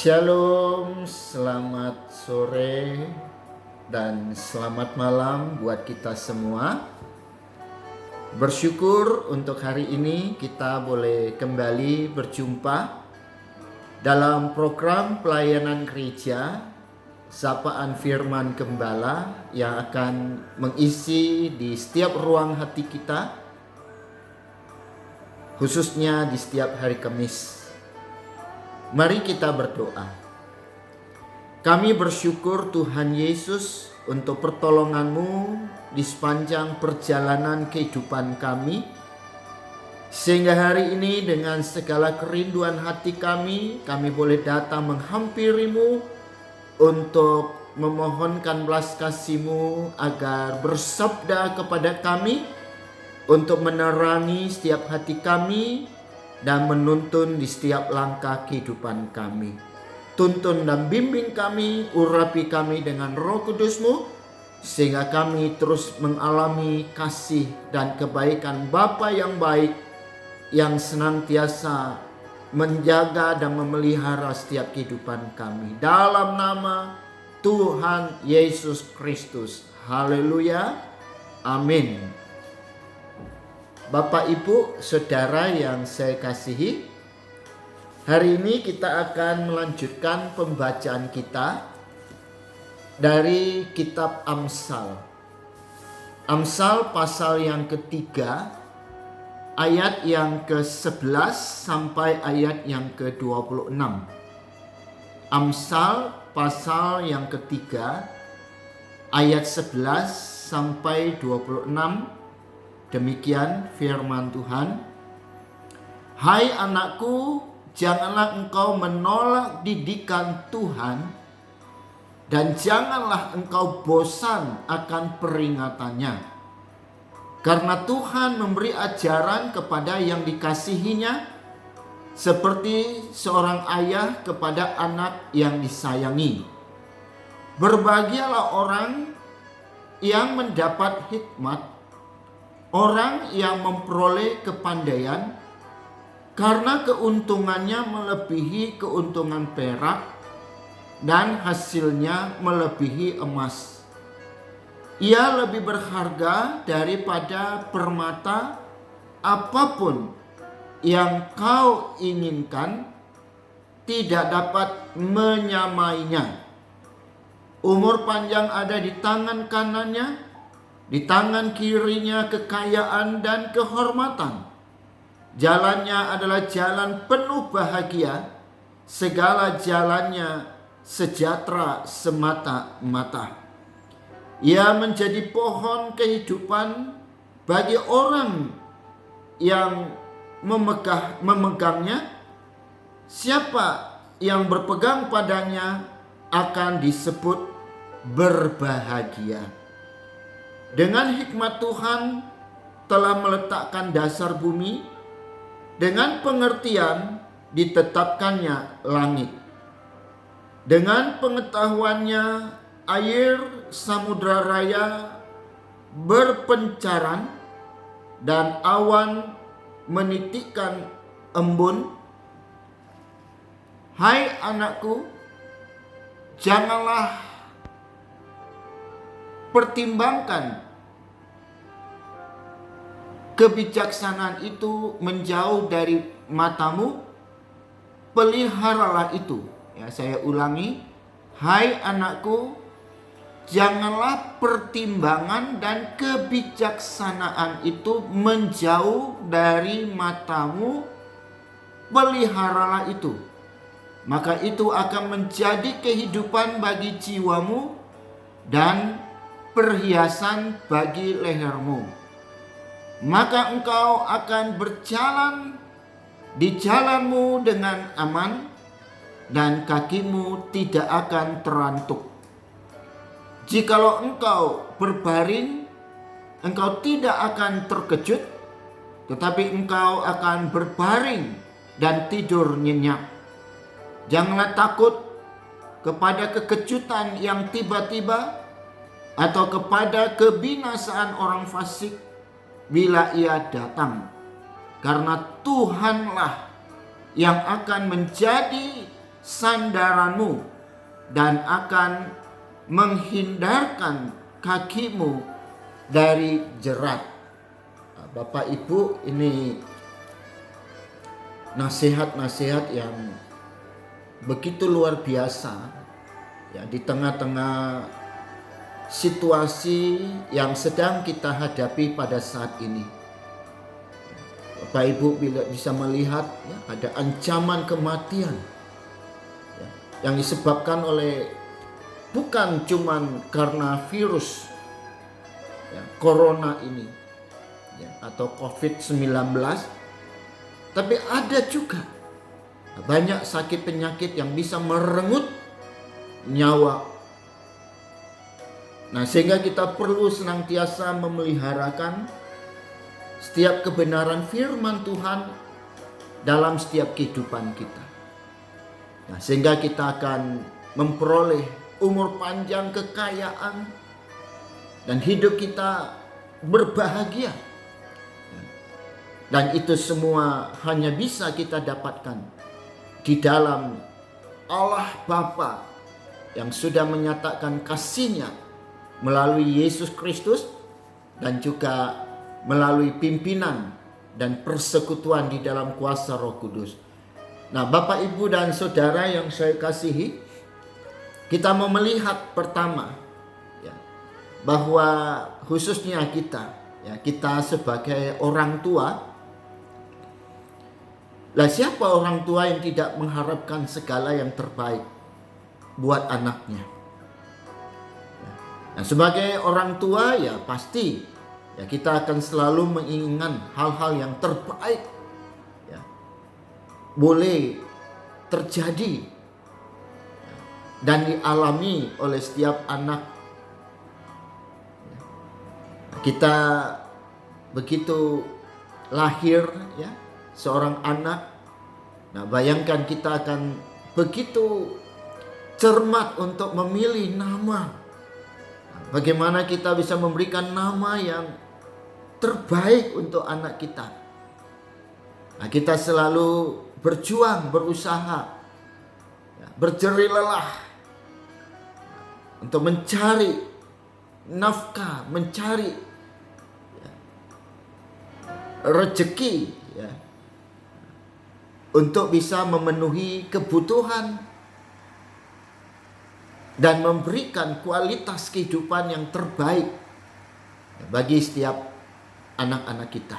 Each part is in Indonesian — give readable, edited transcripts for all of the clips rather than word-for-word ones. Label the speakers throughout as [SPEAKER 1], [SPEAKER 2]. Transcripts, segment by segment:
[SPEAKER 1] Shalom, selamat sore dan selamat malam buat kita semua. Bersyukur untuk hari ini kita boleh kembali berjumpa dalam program pelayanan gereja Sapaan Firman Gembala yang akan mengisi di setiap ruang hati kita, khususnya di setiap hari Kamis. Mari kita berdoa. Kami bersyukur Tuhan Yesus untuk pertolongan-Mu di sepanjang perjalanan kehidupan kami. Sehingga hari ini dengan segala kerinduan hati kami boleh datang menghampiri-Mu untuk memohonkan belas kasih-Mu agar bersabda kepada kami untuk menerangi setiap hati kami dan menuntun di setiap langkah kehidupan kami. Tuntun dan bimbing kami, urapi kami dengan Roh Kudus-Mu, sehingga kami terus mengalami kasih dan kebaikan Bapa yang baik, yang senantiasa menjaga dan memelihara setiap kehidupan kami. Dalam nama Tuhan Yesus Kristus. Haleluya. Amin. Bapak, Ibu, Saudara yang saya kasihi, hari ini kita akan melanjutkan pembacaan kita dari kitab Amsal. Amsal pasal yang ketiga, ayat yang ke-11 sampai ayat yang ke-26. Amsal pasal yang ketiga, ayat 11 sampai 26. Demikian firman Tuhan. Hai anakku, janganlah engkau menolak didikan Tuhan, dan janganlah engkau bosan akan peringatannya. Karena Tuhan memberi ajaran kepada yang dikasihinya, seperti seorang ayah kepada anak yang disayangi. Berbahagialah orang yang mendapat hikmat, orang yang memperoleh kepandaian, karena keuntungannya melebihi keuntungan perak dan hasilnya melebihi emas. Ia lebih berharga daripada permata. Apapun yang kau inginkan tidak dapat menyamainya. Umur panjang ada di tangan kanannya, di tangan kirinya kekayaan dan kehormatan. Jalannya adalah jalan penuh bahagia, segala jalannya sejahtera semata-mata. Ia menjadi pohon kehidupan bagi orang yang memegangnya. Siapa yang berpegang padanya akan disebut berbahagia. Dengan hikmat Tuhan telah meletakkan dasar bumi, dengan pengertian ditetapkannya langit. Dengan pengetahuannya air samudra raya berpencaran, dan awan menitikkan embun. Hai anakku, janganlah pertimbangkan kebijaksanaan itu menjauh dari matamu, peliharalah itu. Ya, saya ulangi, hai anakku, janganlah pertimbangan dan kebijaksanaan itu menjauh dari matamu, peliharalah itu. Maka itu akan menjadi kehidupan bagi jiwamu dan perhiasan bagi lehermu. Maka engkau akan berjalan di jalanmu dengan aman, dan kakimu tidak akan terantuk. Jikalau engkau berbaring, engkau tidak akan terkejut, tetapi engkau akan berbaring dan tidur nyenyak. Janganlah takut kepada kekejutan yang tiba-tiba, atau kepada kebinasaan orang fasik bila ia datang. Karena Tuhanlah yang akan menjadi sandaranmu dan akan menghindarkan kakimu dari jerat. Bapak Ibu, ini nasihat-nasihat yang begitu luar biasa ya, di tengah-tengah situasi yang sedang kita hadapi pada saat ini. Bapak Ibu bila bisa melihat ya, ada ancaman kematian ya, yang disebabkan oleh bukan cuman karena virus ya, corona ini ya, atau COVID-19, tapi ada juga banyak sakit penyakit yang bisa merenggut nyawa. Nah, sehingga kita perlu senantiasa memeliharakan setiap kebenaran firman Tuhan dalam setiap kehidupan kita. Nah, sehingga kita akan memperoleh umur panjang, kekayaan, dan hidup kita berbahagia. Dan itu semua hanya bisa kita dapatkan di dalam Allah Bapa yang sudah menyatakan kasih-Nya melalui Yesus Kristus dan juga melalui pimpinan dan persekutuan di dalam kuasa Roh Kudus. Nah, Bapak, Ibu, dan Saudara yang saya kasihi, kita mau melihat pertama ya, bahwa khususnya kita sebagai orang tua. Lah, siapa orang tua yang tidak mengharapkan segala yang terbaik buat anaknya? Nah, sebagai orang tua ya pasti ya kita akan selalu menginginkan hal-hal yang terbaik ya, boleh terjadi ya, dan dialami oleh setiap anak. Kita begitu lahir ya seorang anak, nah bayangkan kita akan begitu cermat untuk memilih nama. Bagaimana kita bisa memberikan nama yang terbaik untuk anak kita. Nah, kita selalu berjuang, berusaha, berjerih lelah untuk mencari nafkah, mencari rezeki ya, untuk bisa memenuhi kebutuhan dan memberikan kualitas kehidupan yang terbaik bagi setiap anak-anak kita.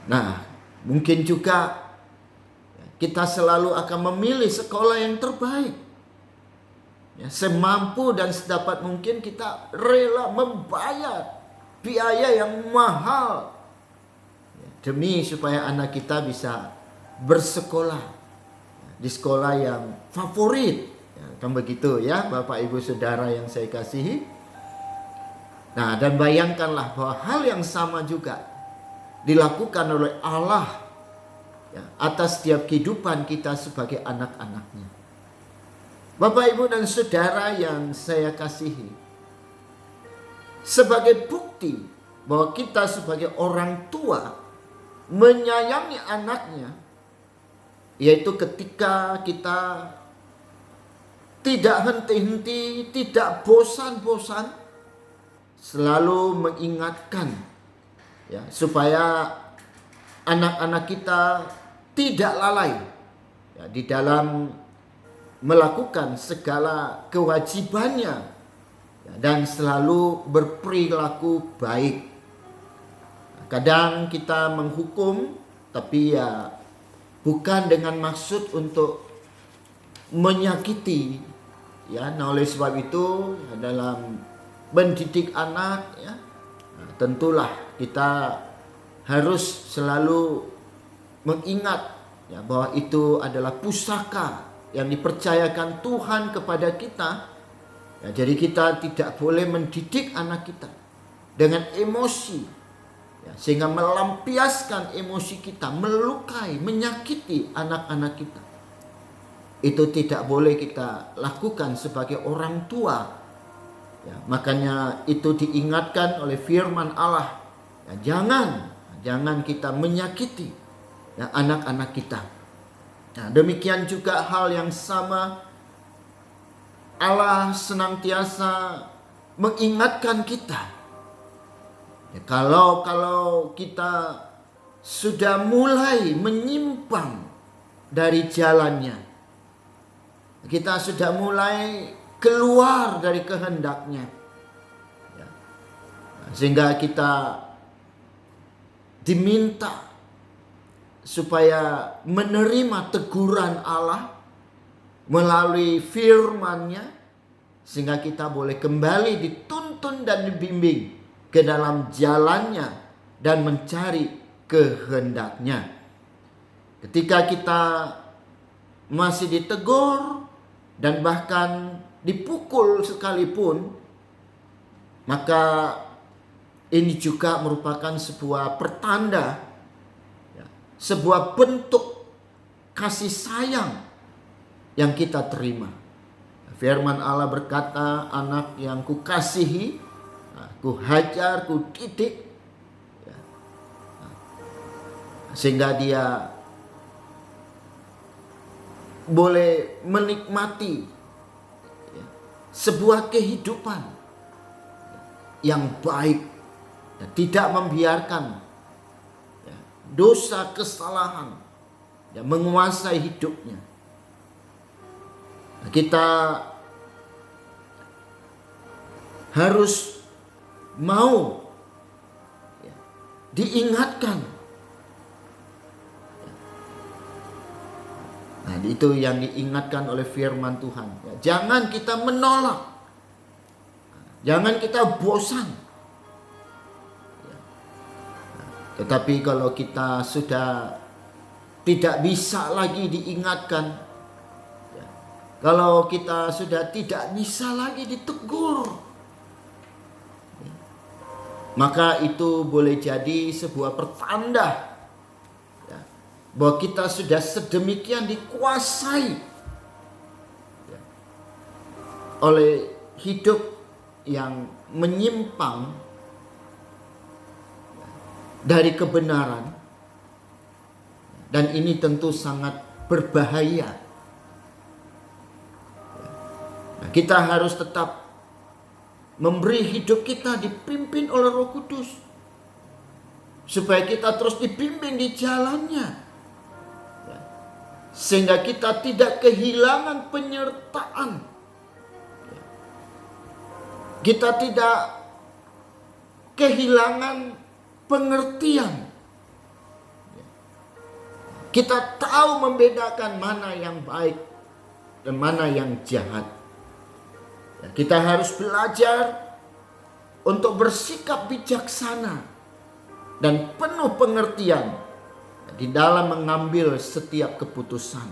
[SPEAKER 1] Nah, mungkin juga kita selalu akan memilih sekolah yang terbaik. Ya, semampu dan sedapat mungkin kita rela membayar biaya yang mahal demi supaya anak kita bisa bersekolah di sekolah yang favorit. Kan begitu ya Bapak Ibu Saudara yang saya kasihi. Nah, dan bayangkanlah bahwa hal yang sama juga dilakukan oleh Allah ya, atas setiap kehidupan kita sebagai anak-anaknya. Bapak Ibu dan Saudara yang saya kasihi, sebagai bukti bahwa kita sebagai orang tua menyayangi anaknya, yaitu ketika kita tidak henti-henti, tidak bosan-bosan, selalu mengingatkan ya, supaya anak-anak kita tidak lalai ya, di dalam melakukan segala kewajibannya ya, dan selalu berperilaku baik. Kadang kita menghukum, tapi ya bukan dengan maksud untuk menyakiti ya. Nah, oleh sebab itu dalam mendidik anak ya, nah, tentulah kita harus selalu mengingat ya, bahwa itu adalah pusaka yang dipercayakan Tuhan kepada kita ya. Jadi kita tidak boleh mendidik anak kita dengan emosi ya, sehingga melampiaskan emosi kita, melukai, menyakiti anak-anak kita. Itu tidak boleh kita lakukan sebagai orang tua ya, makanya itu diingatkan oleh firman Allah ya, jangan kita menyakiti ya, anak-anak kita. Nah, demikian juga hal yang sama, Allah senantiasa mengingatkan kita. Ya, kalau kita sudah mulai menyimpang dari jalannya, kita sudah mulai keluar dari kehendaknya, ya, sehingga kita diminta supaya menerima teguran Allah melalui firman-Nya, sehingga kita boleh kembali dituntun dan dibimbing ke dalam jalannya dan mencari kehendaknya. Ketika kita masih ditegur dan bahkan dipukul sekalipun, maka ini juga merupakan sebuah pertanda, sebuah bentuk kasih sayang yang kita terima. Firman Allah berkata, anak yang kukasihi, ku hajar, ku didik, sehingga dia boleh menikmati sebuah kehidupan yang baik dan tidak membiarkan dosa kesalahan yang menguasai hidupnya. Kita harus mau diingatkan. Nah, itu yang diingatkan oleh firman Tuhan. Jangan kita menolak. Jangan kita bosan. Tetapi kalau kita sudah tidak bisa lagi diingatkan, kalau kita sudah tidak bisa lagi ditegur, maka itu boleh jadi sebuah pertanda bahwa kita sudah sedemikian dikuasai oleh hidup yang menyimpang dari kebenaran, dan ini tentu sangat berbahaya. Nah, kita harus tetap memberi hidup kita dipimpin oleh Roh Kudus, supaya kita terus dibimbing di jalannya, sehingga kita tidak kehilangan penyertaan, kita tidak kehilangan pengertian. Kita tahu membedakan mana yang baik dan mana yang jahat. Kita harus belajar untuk bersikap bijaksana dan penuh pengertian di dalam mengambil setiap keputusan.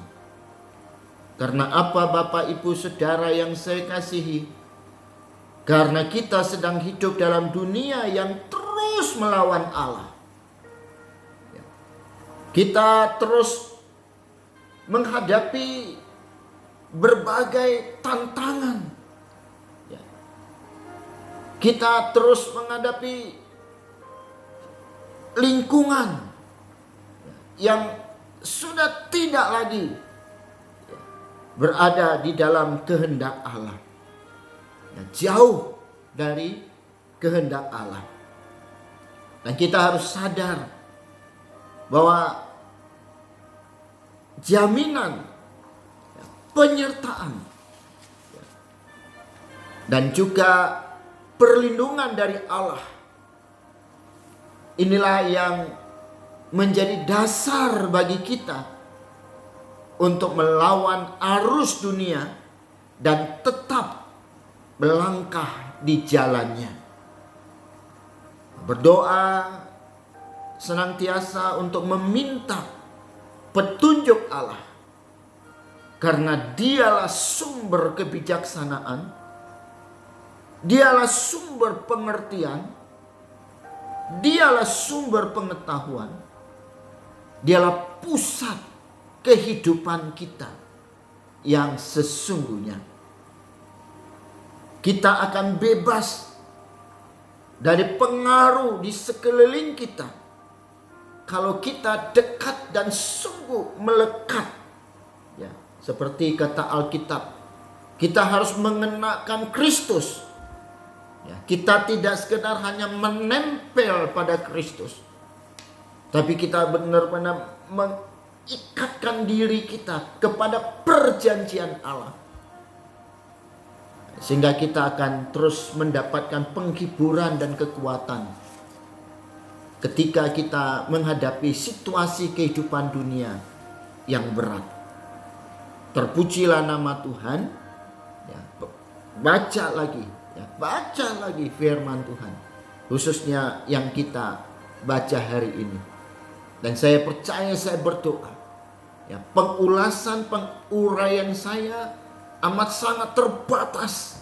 [SPEAKER 1] Karena apa, Bapak, Ibu, Saudara yang saya kasihi? Karena kita sedang hidup dalam dunia yang terus melawan Allah. Kita terus menghadapi berbagai tantangan. Kita terus menghadapi lingkungan yang sudah tidak lagi berada di dalam kehendak Allah, jauh dari kehendak Allah. Dan kita harus sadar bahwa jaminan penyertaan dan juga perlindungan dari Allah, inilah yang menjadi dasar bagi kita untuk melawan arus dunia dan tetap melangkah di jalannya. Berdoa senantiasa untuk meminta petunjuk Allah, karena Dialah sumber kebijaksanaan, Dialah sumber pengertian, Dialah sumber pengetahuan, Dialah pusat kehidupan kita yang sesungguhnya. Kita akan bebas dari pengaruh di sekeliling kita kalau kita dekat dan sungguh melekat Seperti kata Alkitab, kita harus mengenakan Kristus. Ya, kita tidak sekedar hanya menempel pada Kristus, tapi kita benar-benar mengikatkan diri kita kepada perjanjian Allah. Sehingga kita akan terus mendapatkan penghiburan dan kekuatan ketika kita menghadapi situasi kehidupan dunia yang berat. Terpujilah nama Tuhan. Ya, baca lagi firman Tuhan, khususnya yang kita baca hari ini. Dan saya percaya, saya berdoa, ya, penguraian saya amat sangat terbatas.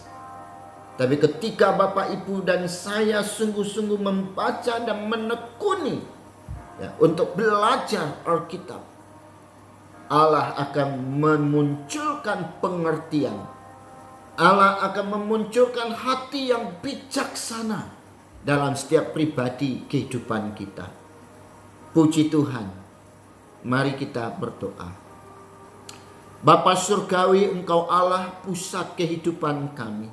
[SPEAKER 1] Tapi ketika Bapak Ibu dan saya sungguh-sungguh membaca dan menekuni, ya, untuk belajar Alkitab, Allah akan memunculkan pengertian. Allah akan memunculkan hati yang bijaksana dalam setiap pribadi kehidupan kita. Puji Tuhan. Mari kita berdoa. Bapa Surgawi, Engkau Allah pusat kehidupan kami.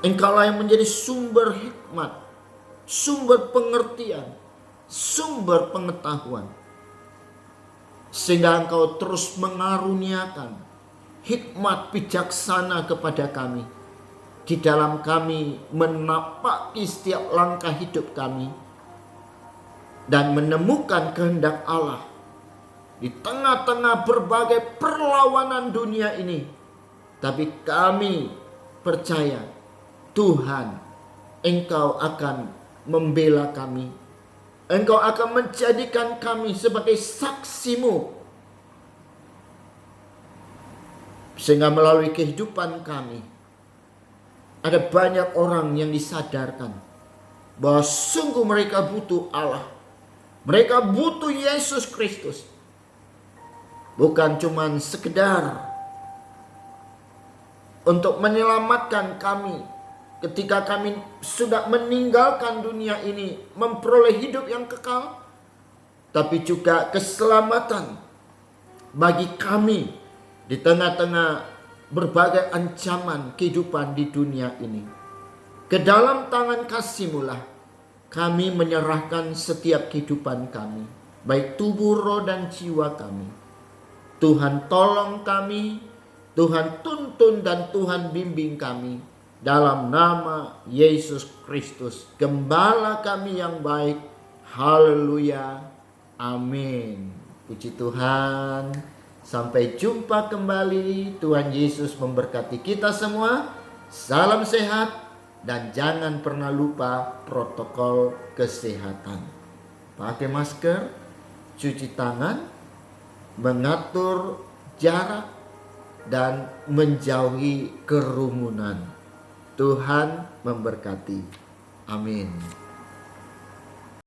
[SPEAKER 1] Engkaulah yang menjadi sumber hikmat, sumber pengertian, sumber pengetahuan. Sehingga Engkau terus mengaruniakan hikmat bijaksana kepada kami, di dalam kami menapaki setiap langkah hidup kami dan menemukan kehendak Allah di tengah-tengah berbagai perlawanan dunia ini. Tapi kami percaya Tuhan, Engkau akan membela kami. Engkau akan menjadikan kami sebagai saksi-Mu, sehingga melalui kehidupan kami ada banyak orang yang disadarkan bahwa sungguh mereka butuh Allah. Mereka butuh Yesus Kristus. Bukan cuma sekedar untuk menyelamatkan kami ketika kami sudah meninggalkan dunia ini, memperoleh hidup yang kekal, tapi juga keselamatan bagi kami di tengah-tengah berbagai ancaman kehidupan di dunia ini. Ke dalam tangan kasih-Mu lah kami menyerahkan setiap kehidupan kami, baik tubuh, roh, dan jiwa kami. Tuhan tolong kami, Tuhan tuntun dan Tuhan bimbing kami. Dalam nama Yesus Kristus, Gembala kami yang baik. Haleluya. Amin. Puji Tuhan. Sampai jumpa kembali. Tuhan Yesus memberkati kita semua. Salam sehat. Dan jangan pernah lupa protokol kesehatan. Pakai masker, cuci tangan, mengatur jarak, dan menjauhi kerumunan. Tuhan memberkati. Amin.